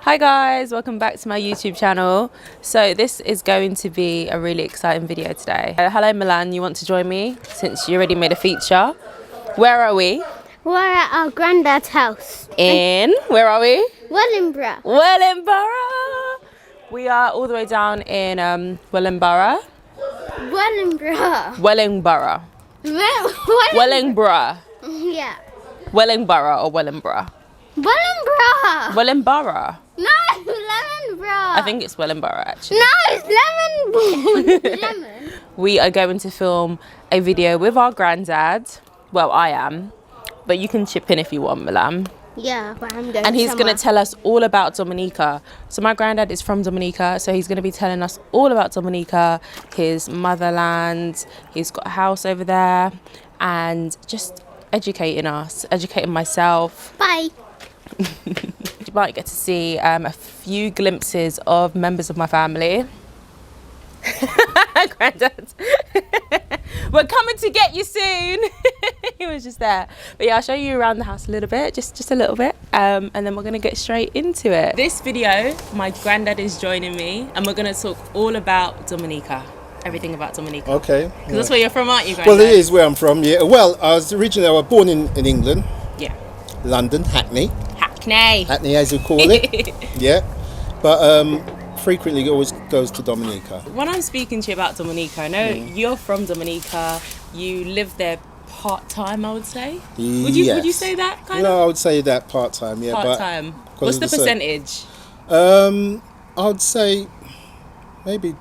Hi guys, welcome back to my YouTube channel. So this is going to be a really exciting video today. Hello Milan, you want to join me since you already made a feature? Where are we? We're at our granddad's house. Where are we? Wellingborough. Wellingborough. We are all the way down in Wellingborough. Wellingborough. Wellingborough. Wellingborough. Yeah. Wellingborough or Wellingborough? Wellingborough. Wellingborough. No, Lemonborough. I think it's Wellingborough actually. No, it's Lemon. We are going to film a video with our granddad. Well, I am. But you can chip in if you want, Milan. Yeah, but I'm going And he's somewhere. going to tell us all about Dominica. So my granddad is from Dominica, so he's going to be telling us all about Dominica, his motherland. He's got a house over there, and just educating us, educating myself. Bye. You might get to see a few glimpses of members of my family. Granddad. We're coming to get you soon. He was just there. But yeah, I'll show you around the house a little bit, just a little bit, and then we're gonna get straight into it. This video, my granddad is joining me, and we're gonna talk all about Dominica. Everything about Dominica. Okay. Because that's where you're from, aren't you, Granddad? Well, it is where I'm from, yeah. Well, I was born in England. Yeah. London, Hackney, as you call it. Yeah. But frequently always goes to Dominica. When I'm speaking to you about Dominica, I know you're from Dominica. You live there part-time, I would say. Would you say that kind No, of? I would say that part-time, yeah. Part-time. What's the percentage? I would say maybe,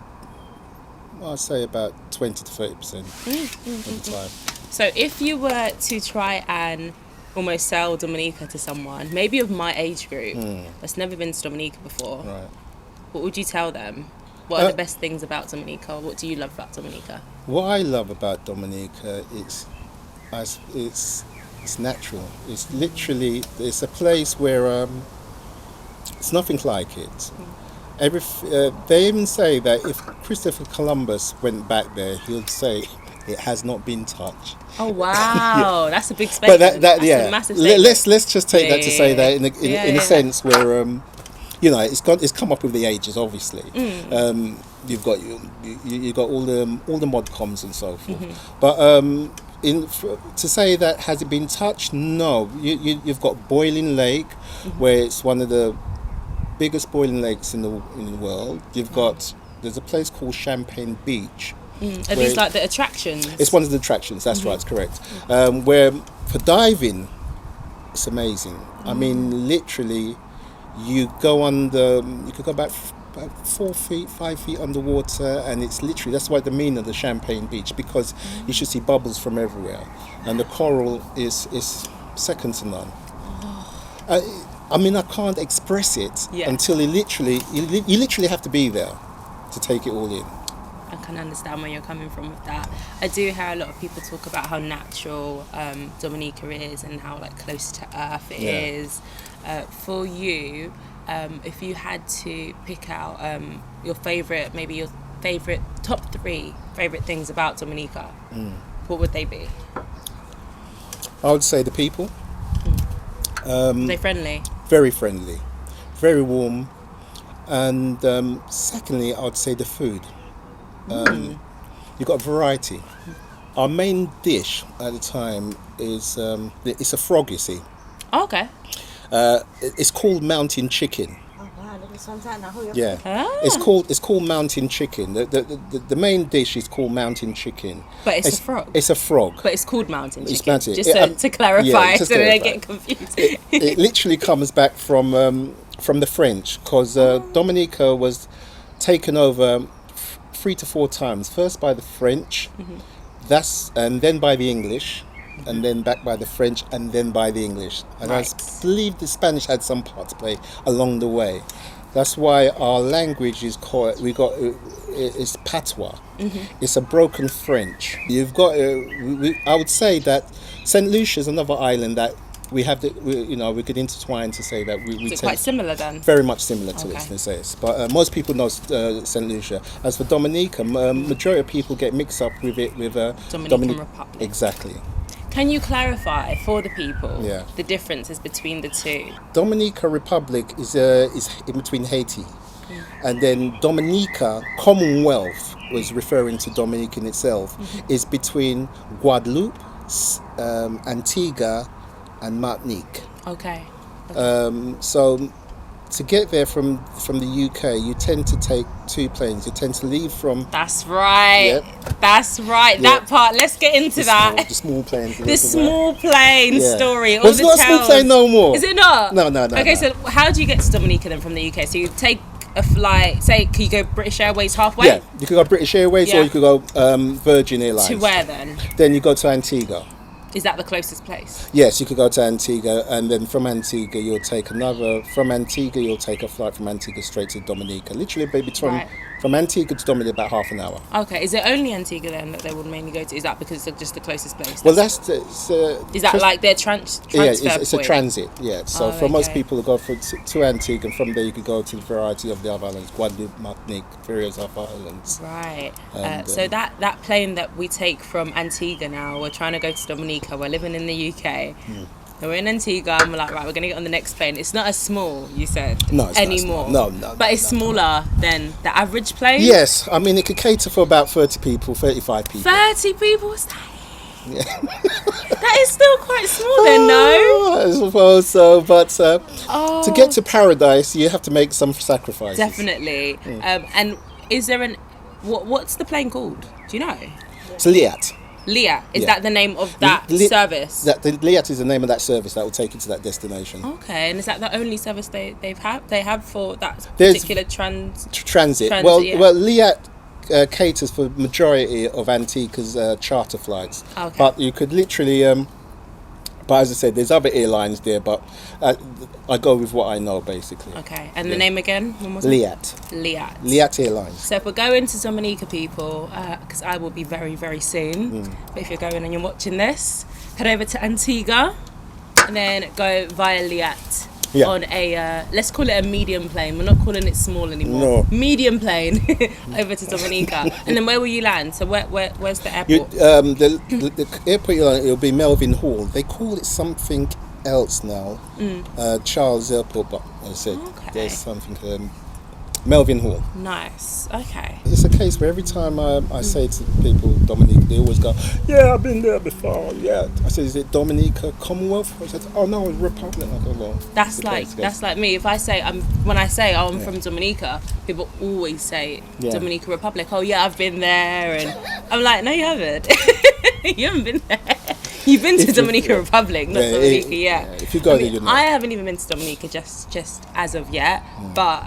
I'd say about 20 to 30% of the time. So if you were to try and almost sell Dominica to someone, maybe of my age group, that's never been to Dominica before, Right. what would you tell them? What are the best things about Dominica? What do you love about Dominica? What I love about Dominica is it's natural. It's literally, it's a place where it's nothing like it. They even say that if Christopher Columbus went back there, he'll say it has not been touched. Oh wow, that's a big statement. But that's a massive statement. Let's just take that to say that in a sense where it's come up with the ages, obviously. You've got you got all the mod coms and so forth. But to say that has it been touched? No. You've got Boiling Lake, where it's one of the biggest boiling lakes in the world. There's a place called Champagne Beach. Are these like the attractions? It's one of the attractions. That's right. It's correct. Where for diving, it's amazing. I mean, literally, you could go about 4 feet, 5 feet underwater, and it's literally, that's why the meaning of the Champagne Beach, because you should see bubbles from everywhere, and the coral is second to none. I mean, I can't express it until you literally have to be there to take it all in. I can understand where you're coming from with that. I do hear a lot of people talk about how natural Dominica is and how like close to earth it is. For you, if you had to pick out your favourite top 3 favourite things about Dominica, what would they be? I would say the people. Are they friendly? Very friendly, very warm, and secondly, I would say the food. You've got variety. Our main dish at the time is it's a frog, you see. Oh, okay. It's called mountain chicken. Oh wow, look at sunset now. Yeah. Ah. It's called mountain chicken. The main dish is called mountain chicken. But it's a frog. It's a frog. But it's called mountain chicken. It's mountain. Just to clarify, so they don't get confused. It literally comes back from the French, because Dominica was taken over 3 to 4 times. First by the French, and then by the English, and then back by the French, and then by the English. And I believe the Spanish had some part to play along the way. That's why our language is called, it's patois. It's a broken French. You've got, I would say that St. Lucia is another island that we could intertwine to say that we It's quite similar then? Very much similar to it, they say. But most people know St. Lucia. As for Dominica, majority of people get mixed up with it with Dominican Republic. Exactly. Can you clarify for the people Yeah. the differences between the two? Dominica Republic is in between Haiti, and then Dominica Commonwealth was referring to Dominican itself, is between Guadeloupe, Antigua, and Martinique. Okay. So to get there from the UK, you tend to take two planes. You tend to leave from That's right. Yep. That's right. Yep. That part. Let's get into that. the small planes. The small plane Yeah. story. Well, it's not a small plane no more. Is it not? No. Okay, so how do you get to Dominica then from the UK? So you take a flight. Say, can you go British Airways halfway? Yeah, you could go British Airways Yeah. or you could go Virgin Airlines. To where then? Then you go to Antigua. Is that the closest place? Yes, you could go to Antigua, and then from Antigua you'll take a flight from Antigua straight to Dominica. Literally, baby, from Antigua to Dominica about half an hour. Okay, is it only Antigua then that they would mainly go to? Is that because it's just the closest place? Well, Is that like their transfer yeah, it's a point? transit. Yeah, so for most okay. people who go to Antigua, and from there you could go to the variety of the other islands, Guadeloupe, Martinique, various other islands. Right. And, So that plane that we take from Antigua now, we're trying to go to Dominica. We're living in the UK. So we're in Antigua and we're like, right, we're going to get on the next plane. It's not as small, you said, No, it's anymore. not. No. But it's smaller than the average plane? Yes, I mean it could cater for about 30 people, 35 people. 30 people? Is that That is still quite small then, no? I suppose so, but to get to paradise, you have to make some sacrifices. Definitely. And is there what's the plane called? Do you know? It's Liat. Leah. Is Yeah. that the name of that service? The Liat is the name of that service that will take you to that destination. Okay, and is that the only service they have for that There's particular transit? Transit. Yeah. Well, Liat caters for the majority of Antigua's charter flights. Okay. But you could literally, but as I said, there's other airlines there, but I go with what I know basically. Okay, and the name again? When was Liat. Liat. Liat Airlines. So if we're going to Dominica, people, because I will be very, very soon, but if you're going and you're watching this, head over to Antigua and then go via Liat on a, let's call it a medium plane. We're not calling it small anymore. No. Medium plane over to Dominica. And then where will you land? So where's the airport? The airport it'll be Melvin Hall. They call it something else now. Charles Airport, but as I said, there's something Melvin Hall. Nice. Okay. It's a case where every time I say to people Dominica, they always go, "Yeah, I've been there before." Yeah, I said, "Is it Dominica Commonwealth?" I said, "Oh no, Republic." I go, "Well, That's like me. If I say I'm from Dominica, people always say Dominica Republic. Oh yeah, I've been there, and I'm like, no, you haven't. You haven't been there. You've been to Dominica Republic, not Dominica yet. If you go there, you know. I haven't even been to Dominica just as of yet, but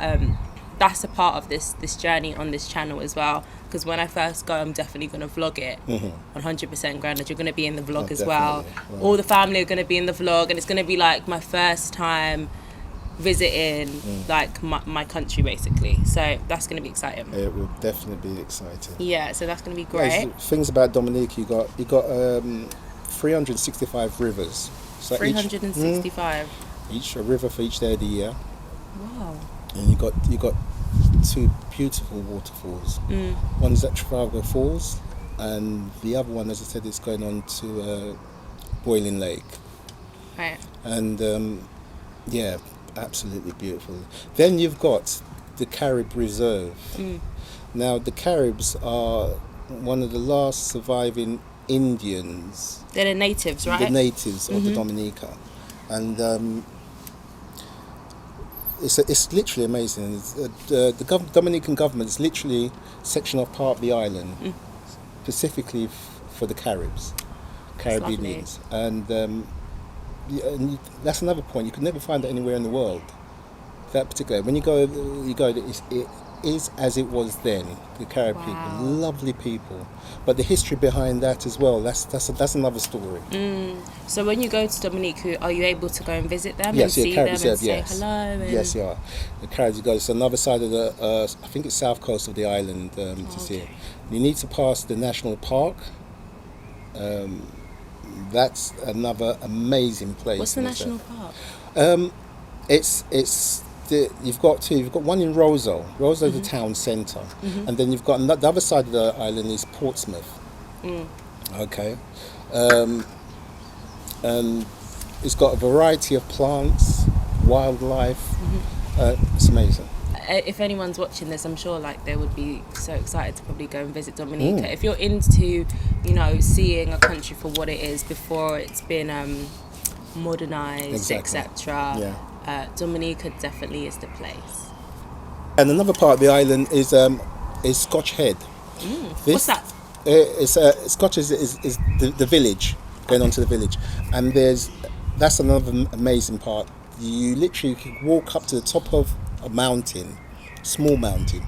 that's a part of this journey on this channel as well. Because when I first go, I'm definitely going to vlog it. 100% Granddad, you're going to be in the vlog as well. Right. All the family are going to be in the vlog, and it's going to be like my first time visiting like my country basically. So that's going to be exciting. It will definitely be exciting. Yeah, so that's going to be great. Things about Dominica, you got 365 rivers. So 365. Each a river for each day of the year. Wow. And you got two beautiful waterfalls. One's at Trafalgar Falls, and the other one, as I said, is going on to Boiling Lake. Right. And absolutely beautiful. Then you've got the Carib Reserve. Now the Caribs are one of the last surviving Indians. They're the natives, right? The natives of the Dominica, and it's literally amazing. The Dominican government is literally sectioned off part of the island, specifically for the Caribbeans, and that's another point. You could never find that anywhere in the world. That particular, when you go, it is as it was then. The Carib people, lovely people, but the history behind that as well. That's another story. So when you go to Dominica, are you able to go and visit them Yes, and see Carib them Reserve, and say hello? And Yes, you are. The Carib, you go. It's another side of the. I think it's south coast of the island to see it. You need to pass the national park. That's another amazing place. What's the national park? You've got one in Roseau. Roseau is the town centre, and then you've got the other side of the island is Portsmouth. Okay, and it's got a variety of plants, wildlife. It's amazing. If anyone's watching this, I'm sure like they would be so excited to probably go and visit Dominica. If you're into, seeing a country for what it is before it's been modernized, Exactly. etc. Yeah. Dominica definitely is the place. And another part of the island is Scotch Head. What's that? Scotch is the village, going on to the village, and that's another amazing part. You literally can walk up to the top of a mountain, small mountain,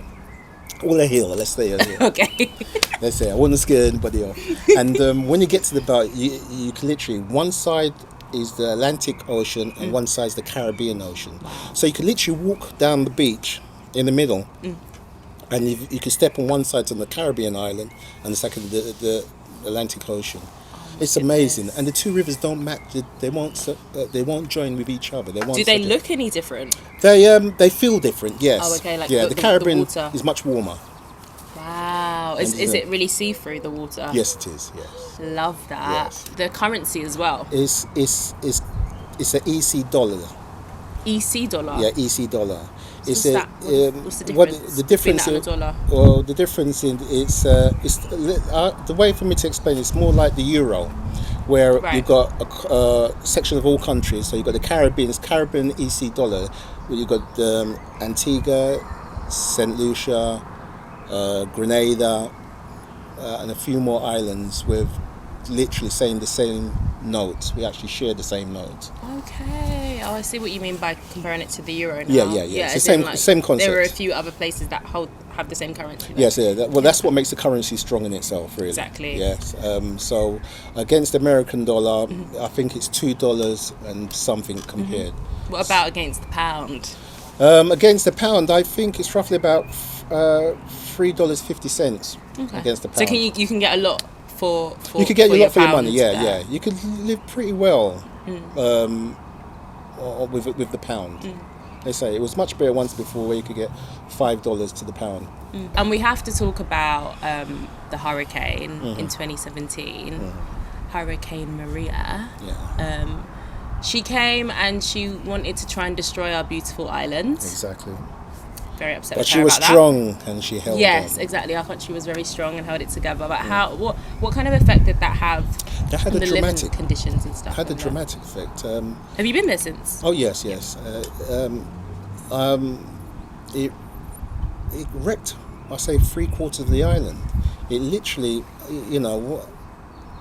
or a hill. Let's say a hill. Okay. Let's say I wouldn't scare anybody off. And when you get to the boat, you can literally, one side is the Atlantic Ocean and one side is the Caribbean Ocean. So you can literally walk down the beach in the middle, and you can step on one side on the Caribbean island and the second the Atlantic Ocean. It's amazing, and the two rivers don't match. They won't join with each other. Do they look any different? They feel different. Yes. Oh, okay. Like the Caribbean the water is much warmer. Wow. Is it really see through the water? Yes, it is. Yes. Love that. Yes. The currency as well. It's an EC dollar. EC dollar. Yeah, EC dollar. What's that? What's the difference? The difference between that and a dollar? Well, the difference in it's the way for me to explain it's more like the euro, where you've got a section of all countries. So you've got the Caribbean EC dollar, where you've got Antigua, Saint Lucia, Grenada, and a few more islands with literally saying the same note. We actually share the same note. Okay. Oh, I see what you mean by comparing it to the euro now. Yeah. It's the same concept. There are a few other places that have the same currency. Yes, yeah. That's what makes the currency strong in itself, really. Exactly. Yes. So against the American dollar, I think it's $2 and something compared. What about against the pound? Against the pound, I think it's roughly about $3.50 against the pound. So you can get a lot for you could get a lot for your money. pounds Yeah, there. yeah. You could live pretty well with the pound. They say it was much better once before, where you could get $5 to the pound. And we have to talk about the hurricane in 2017, Hurricane Maria. Yeah. She came and she wanted to try and destroy our beautiful island. Exactly. Very upset But with she her was about strong and she held Yes, on. exactly. Our country was very strong and held it together. But what kind of effect did that have That had on a the living dramatic conditions and stuff? had a and dramatic effect. Have you been there since? Oh yes. It wrecked, I say, 3/4 of the island. It literally,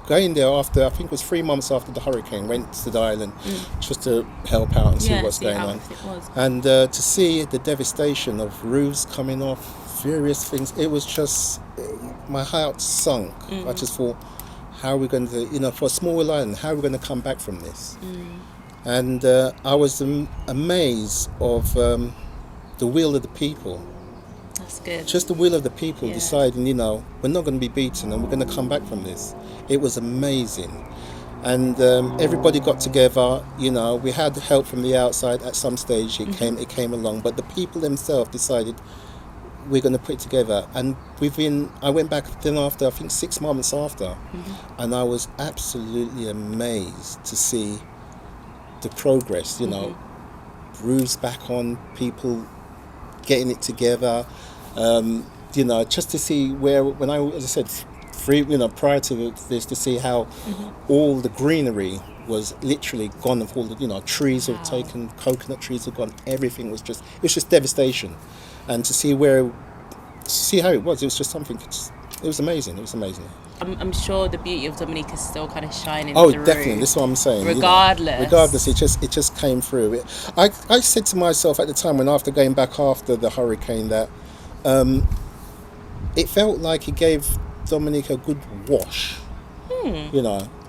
going there after, I think it was 3 months after the hurricane, went to the island just to help out and see what's going on. It was. And to see the devastation of roofs coming off, various things, it was just, my heart sunk. I just thought, how are we going to, for a small island, how are we going to come back from this? And I was amazed of the will of the people. That's good. Just the will of the people deciding, we're not going to be beaten and we're going to come back from this. It was amazing. And everybody got together, we had help from the outside at some stage, it came along, but the people themselves decided we're going to put it together. And I went back then after, I think 6 months after, and I was absolutely amazed to see the progress, roofs back on, people getting it together, just to see when as I said, prior to this, to see how all the greenery was literally gone, of all the, trees were taken, coconut trees were gone, everything was just devastation. And to see how it was just something, it was amazing. I'm sure the beauty of Dominica is still kind of shining Oh, through. definitely. That's what I'm saying. Regardless, it just came through. I said to myself at the time, after going back after the hurricane, that it felt like it gave Dominica a good wash.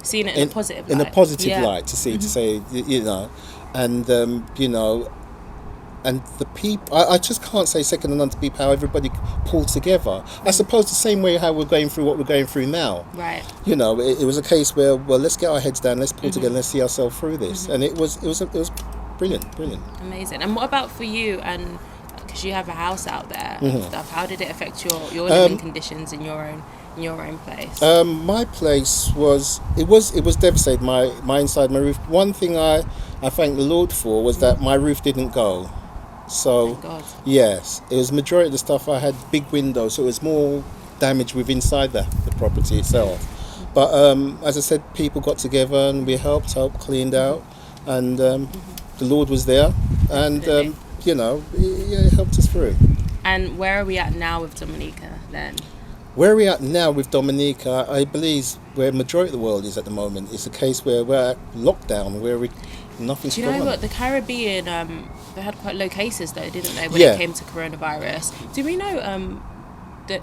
seeing it in a positive light. In a positive light, to say, and and the people, I just can't say second to none to people how everybody pulled together. I suppose the same way how we're going through what we're going through now. Right. It was a case where, well, let's get our heads down, let's pull together, let's see ourselves through this, and it was brilliant. Amazing. And what about for you? And because you have a house out there and stuff, how did it affect your living conditions in your own in your own place? My place was devastated. My inside my roof. One thing I thank the Lord for was that my roof didn't go. So Thank God. yes, it was majority of the stuff. I had big windows, so it was more damage with inside the property itself. But as I said, people got together and we helped cleaned out, and the Lord was there, and Definitely. it helped us through. And where are we at now with Dominica then? Where we're at now with Dominica, I believe where majority of the world is at the moment. It's a case where we're at lockdown, where nothing's Do you going know on. what? The Caribbean, they had quite low cases though, didn't they, when Yeah. it came to coronavirus? Do we know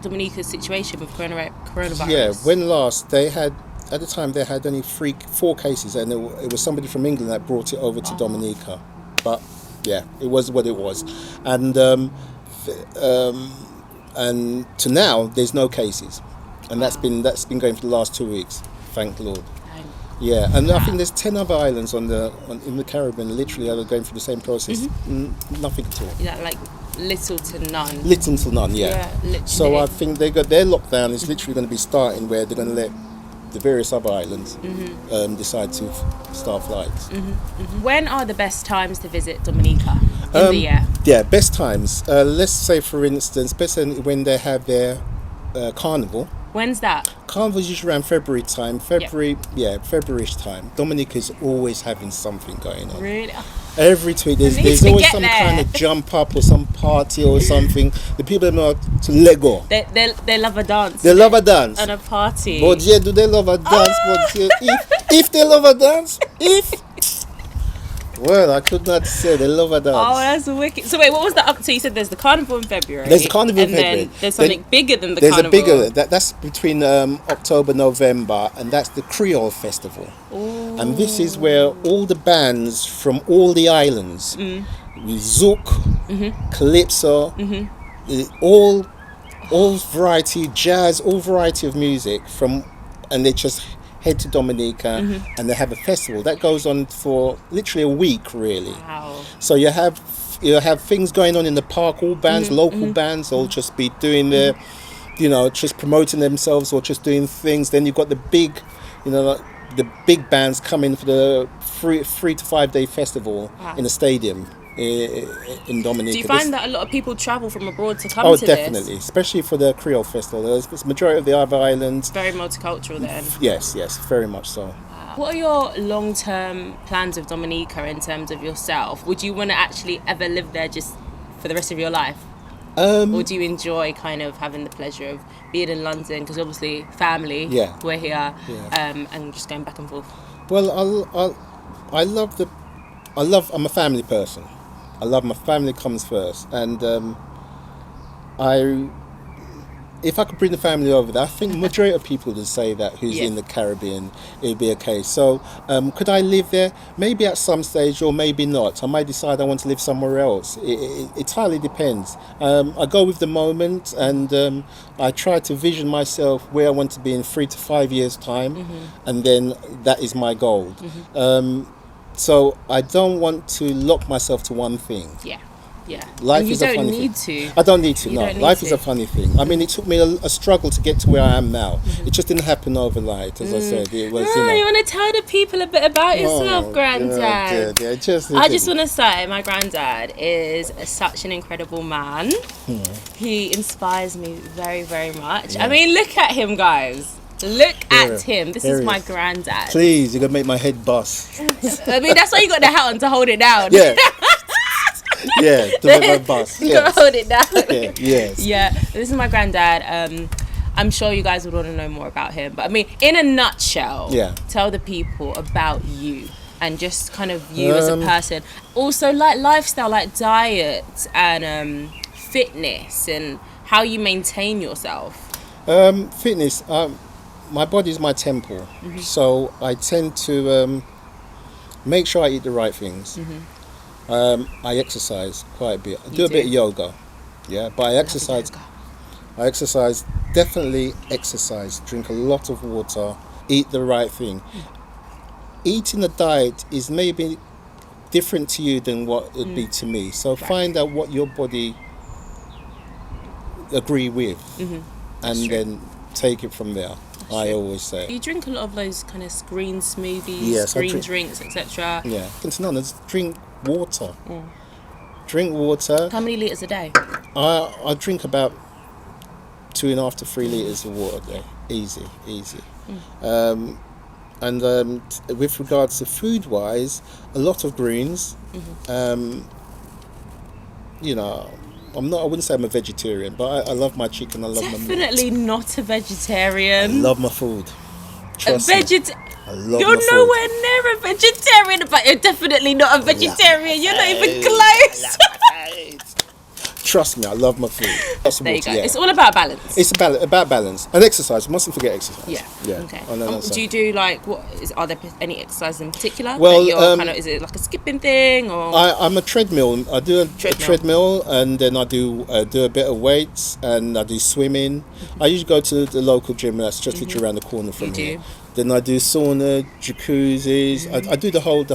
Dominica's situation with coronavirus? Yeah, when last at the time they had only 4 cases, and it was somebody from England that brought it over to Dominica. But yeah, it was what it was, and and to now there's no cases, and that's been going for the last 2 weeks. Thank the Lord. Yeah, and I think there's 10 other islands in the Caribbean literally that are going through the same process. Nothing at all. Yeah, like little to none. Little to none, yeah. Yeah, literally. So I think their lockdown is literally going to be starting where they're going to let the various other islands decide to start flights. When are the best times to visit Dominica in the year? Yeah, best times. Let's say, for instance, when they have their carnival. When's that? Carnival's usually around February time. February-ish time. Dominica's always having something going on. Really? Every tweet, need there's to always get some there. kind of jump up or some party or something. The people know how to let go. They love a dance. They love a dance. And a party. But yeah, do they love a dance? But yeah, if they love a dance, well, I could not say they love a dance. Oh, that's wicked. So wait, what was the up? So you said there's the carnival in February. There's the carnival in and February. then there's something bigger than the There's carnival. a bigger that's between October, November, and that's the Creole Festival. Ooh. And this is where all the bands from all the islands, Zouk, Calypso, all variety, jazz, all variety of music and they just head to Dominica and they have a festival that goes on for literally a week, really. Wow. So you have things going on in the park. All bands, local bands, will just be doing their, just promoting themselves or just doing things. Then you've got the big, the big bands coming for the 3 to 5 day festival in the stadium in Dominica. Do you find that a lot of people travel from abroad to come Oh, to definitely, especially for the Creole Festival. There's majority of the other islands. this? Very multicultural then. Yes, very much so. What are your long-term plans with Dominica in terms of yourself? Would you want to actually ever live there just for the rest of your life? Or do you enjoy kind of having the pleasure of being in London? Because obviously family, we're here, and just going back and forth. Well, I'm a family person. I love my family comes first, and if I could bring the family over there, I think the majority of people would say that who's in the Caribbean, it would be okay. So could I live there? Maybe at some stage, or maybe not. I might decide I want to live somewhere else. It entirely depends. I go with the moment, and I try to vision myself where I want to be in 3 to 5 years' time, and then that is my goal. So I don't want to lock myself to one thing. Yeah. Life And is a funny you thing. don't need to. I don't need to, You no. don't need Life to. is a funny thing. I mean, it took me a struggle to get to where I am now. It just didn't happen overnight, as I said. It was, you want to tell the people a bit about yourself, Granddad? Yeah, I just want to say my granddad is such an incredible man. He inspires me very, very much. I mean, look at him, guys. Look at him. This is my granddad. Please, you're going to make my head bust. I mean, that's why you got the hat on, to hold it down. Yeah. Yeah, to make my bust. You gotta hold it down. Yeah, yes. Yeah, this is my granddad. I'm sure you guys would want to know more about him. But I mean, in a nutshell, tell the people about you and just kind of you as a person. Also, like lifestyle, like diet and fitness and how you maintain yourself. Fitness. My body is my temple. So I tend to make sure I eat the right things. I exercise quite a bit. I do a bit of yoga, but I exercise. Definitely exercise. Drink a lot of water. Eat the right thing. Eating a diet is maybe different to you than what it would be to me. So find out what your body agree with, and then take it from there. I always say. You drink a lot of those kind of green smoothies, Yes, I green drink- drinks, etc. Yeah. It's none. It's drink water. Drink water. How many litres a day? I drink about 2.5 to 3 litres of water a day. Easy. And with regards to food-wise, a lot of greens. You know, I wouldn't say I'm a vegetarian, but I love my chicken. I love my meat. Definitely not a I vegetarian. love my food. A Trust me. I love You're my food. nowhere near a vegetarian, but you're definitely not a vegetarian. You're not even close. Trust me, I love my food. Lots of There you water, go. yeah. It's all about balance. It's about balance and exercise. Mustn't forget exercise. Yeah. Okay. I know that's Do you do like are there any exercises in particular? Well, that you're kind of, is it like a skipping thing or? I'm a treadmill. I do a treadmill, and then I do a bit of weights, and I do swimming. I usually go to the local gym that's just literally around the corner from You here. do? Then I do sauna, jacuzzis. I do the whole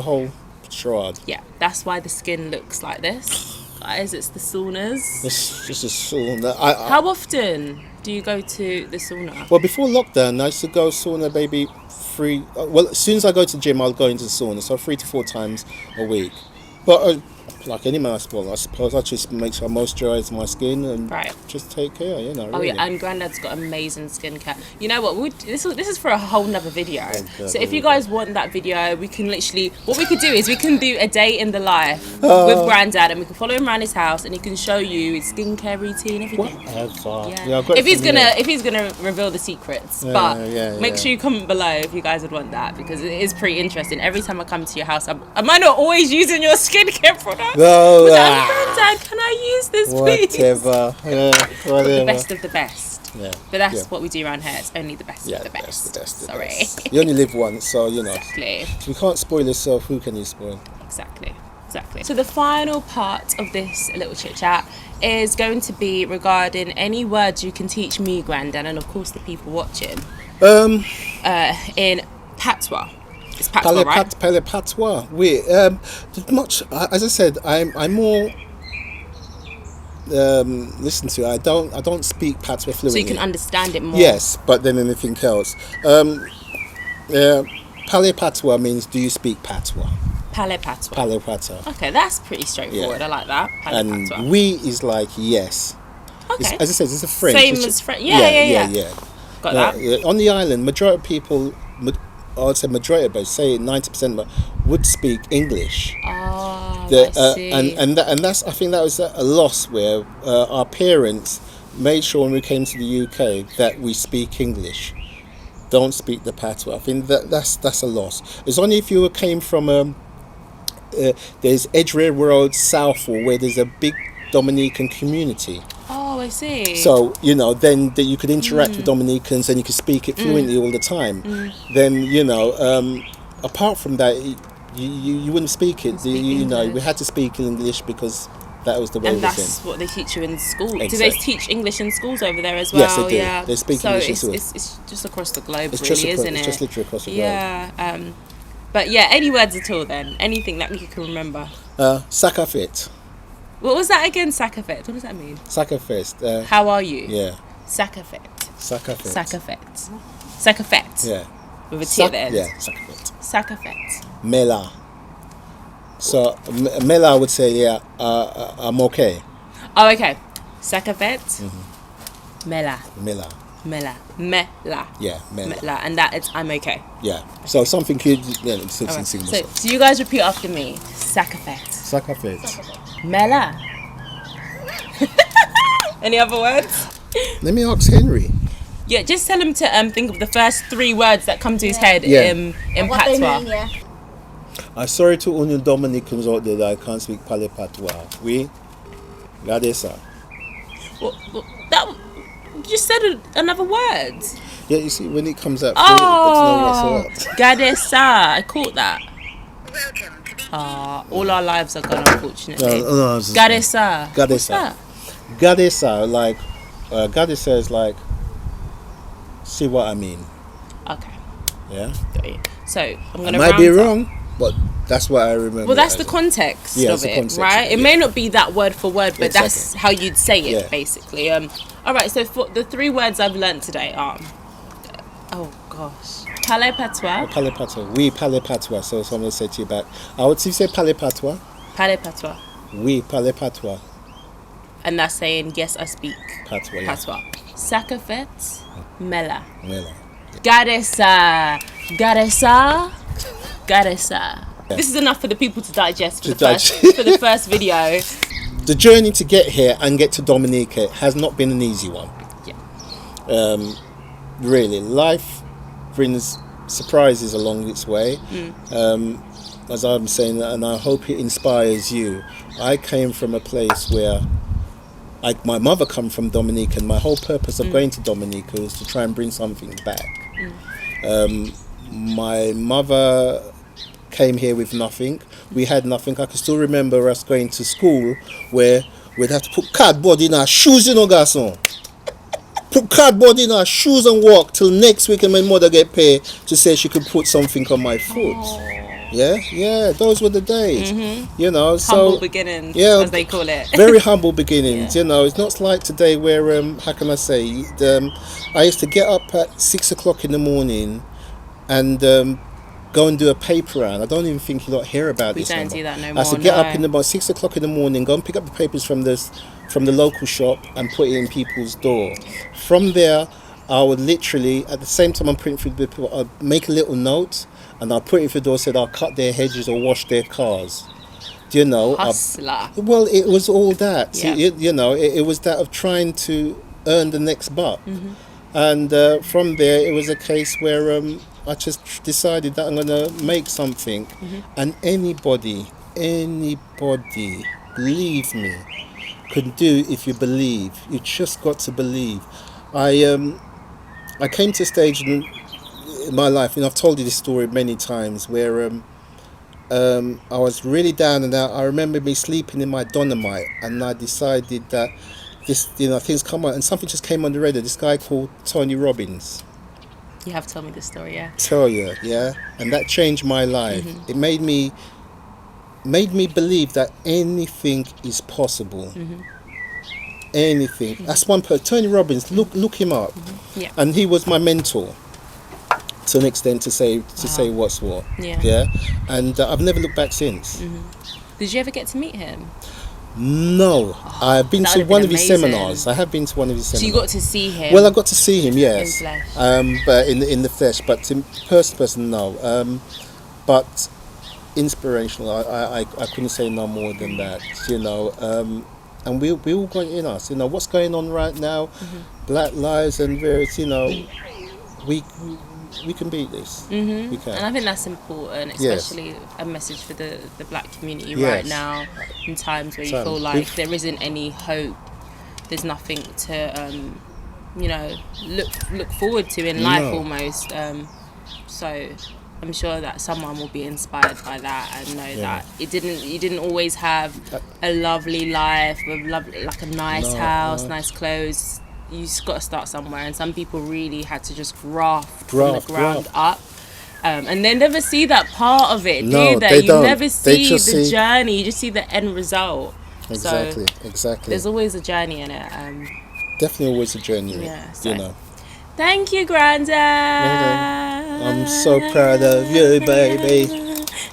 charade. Yeah, that's why the skin looks like this. Guys, it's the saunas. It's just a sauna. How often do you go to the sauna? Well, before lockdown, I used to go sauna maybe as soon as I go to the gym, I'll go into the sauna. So 3 to 4 times a week. But like any man, I suppose I just make sure I moisturise my skin and just take care, you know. Oh really. yeah, and Granddad's got amazing skincare. You know what? This is for a whole nother video. God, So if you guys want that video, we can what we could do is we can do a day in the life with Granddad, and we can follow him around his house, and he can show you his skincare routine, everything. Whatever. Yeah. I've got If it he's from gonna reveal the secrets, but make yeah. sure you comment below if you guys would want that, because it is pretty interesting. Every time I come to your house, am I not always using your skincare products? No, Granddad, can I use this, please? whatever. Whatever. The best of the best. Yeah. But that's what we do around here. It's only the best of the best. The best. Sorry. You only live once, so you know. Exactly. If you can't spoil yourself, who can you spoil? Exactly. So the final part of this little chit chat is going to be regarding any words you can teach me, Granddad, and of course the people watching. In patois. It's patois, right? Parle patois. Oui. Much as I said, I'm more. Listen to it. I don't speak patois fluently. So you can understand it more. Yes, but then anything else. Parle patois means do you speak patois? Parle patois. Parle patois. Okay, that's pretty straightforward. Yeah. I like that. Parle And patois. oui is like yes. Okay. As I said, it's a French. Same as French. Yeah. Got that. Yeah. On the island, majority of people, I would say majority, but say 90% would speak English. Oh, I see. And that's, I think that was a loss where our parents made sure when we came to the UK that we speak English. Don't speak the patois. I think that's a loss. It's only if you came from there's Edgware Road, Southall, where there's a big Dominican community. Oh, I see. So, you know, then that you could interact with Dominicans and you could speak it fluently all the time. Then, you know, apart from that, you wouldn't speak it. You know, we had to speak English because that was the way and it was that's in. what they teach you in school. Exactly. Do they teach English in schools over there as well? Yes, they do. Yeah. They speak so English in it's, schools. it's just across the globe, It's really, isn't it? It's just literally across the globe. Yeah. But yeah, any words at all then? Anything that you can remember? Sakafet. What was that again? Sakafet. What does that mean? Sakafet. How are you? Yeah. Sakafet. Sakafet. Sakafet. Sakafet. Yeah. With a T at the end. Yeah, Sakafet. Sakafet. Mela. So, Mela would say, yeah, I'm okay. Oh, okay. Sakafet. Mela. Mela. Mela. Mela. Yeah, Mela. Mela. And that it's I'm okay. Yeah. So something could, yeah, Alright. So you guys repeat after me. Sakafet. Sakafet. Mela. Any other words? Let me ask Henry. Yeah, just tell him to think of the first 3 words that come to his head Yeah. in What they patois. mean, yeah. I'm sorry to all you Dominicans out there that I can't speak parle patois. Oui. Regardez ça. Well, that you just said another word. Yeah, you see, when it comes out, Oh, what's what. Gade sa. I caught that. All our lives are gone, unfortunately. No, it's just- Gade sa. Gade What's sa. that? Gadesa, like, Gadesa is like, see what I mean. Okay. Yeah. Got you. So I'm I gonna. might be round up. wrong. but that's what I remember. Well, that's as the context Yeah, of it's the it, context right? of it, It yeah. may not be that word for word, but that's Exactly. how you'd say it, Yeah. basically. All right, so for the 3 words I've learnt today are, oh gosh, parler patois, Parler patois. Oui, parler patois. So someone said to you back. I would say parler patois. parler patois, Oui, parler patois. and that's saying yes, I speak Patois, yeah. patois. Sakafet, mela. Mela. Garesa, Garesa, Garesa. Yeah. This is enough for the people to digest for, To for the first video. The journey to get here and get to Dominica has not been an easy one. Yeah. Really, life brings surprises along its way. As I'm saying, and I hope it inspires you. I came from a place where my mother come from Dominica, and my whole purpose of going to Dominica was to try and bring something back. My mother came here with nothing. We had nothing. I can still remember us going to school where we'd have to put cardboard in our shoes, you know, garçon. Put cardboard in our shoes and walk till next week, and my mother get paid to say she could put something on my foot. Yeah, those were the days. You know, so Humble beginnings, as they call it. very humble beginnings. Yeah. You know, it's not like today where how can I say? I used to get up at 6 o'clock in the morning and go and do a paper round. I don't even think you lot hear about We this. don't no do that no I used to more, get no. up in about 6 o'clock in the morning, go and pick up the papers from the local shop and put it in people's door. From there, I would literally, at the same time I'm putting through the people, I'd make a little note and I'll put it through the door, said I'll cut their hedges or wash their cars. Do you know? Hustler. Well, it was all that. Yeah. You know, it was that of trying to earn the next buck. And from there, it was a case where I just decided that I'm going to make something. And anybody, believe me, can do if you believe. You just got to believe. I came to a stage in my life, and I've told you this story many times, where I was really down and out. I remember me sleeping in my Dolomite, and I decided that things come out, and something just came on the radio. This guy called Tony Robbins. You have told me this story, yeah. Tell you, yeah, and that changed my life. It made me believe that anything is possible. Anything. That's one person. Tony Robbins. Look him up. Yeah. And he was my mentor to an extent, to say what's what. Yeah. And I've never looked back since. Did you ever get to meet him? No, I've been that to would've one been of his amazing. seminars. I have been to one of his So seminars. you got to see him? Well, I got to see him, yes. In flesh. But in the flesh, but in person, no. But inspirational. I couldn't say no more than that. You know. And we all got in us. You know what's going on right now. Black lives and various. You know, we can beat this. We can. And I think that's important, Yes. especially a message for the black community Yes. right now, in times where you Times. feel like there isn't any hope, there's nothing to look forward to in life No. almost. So I'm sure that someone will be inspired by that and know that you didn't always have a lovely life with like a nice house, nice clothes. You just got to start somewhere, and some people really had to just graft from the ground up. And they never see that part of it, No, do they? they You don't. never They see just the see- journey, you just see the end result. Exactly. So there's always a journey in it. Definitely always a journey. Yeah, so- You know. Thank you, Granddad. I'm so proud of you, baby.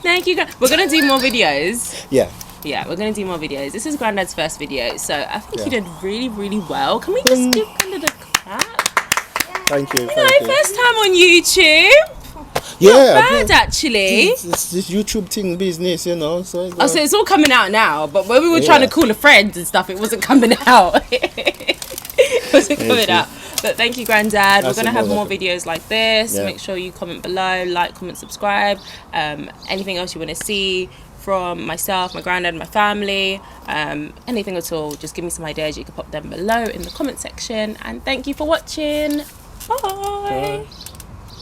Thank you. We're going to do more videos. Yeah. Yeah, we're going to do more videos. This is Granddad's first video, so I think you Yeah. did really, really well. Can we just give Granddad a clap? Thank you. No, Thank you. first time on YouTube. Yeah. Bad, actually. It's this YouTube thing business, you know. So, Oh, so it's all coming out now, but when we were trying to call a friend and stuff, it wasn't coming out. It wasn't coming out. But thank you, Granddad. We're going to have more videos like this. Yeah. Make sure you comment below, like, comment, subscribe. Anything else you want to see from myself, my granddad, my family, anything at all, just give me some ideas. You can pop them below in the comment section. And thank you for watching. Bye. Bye.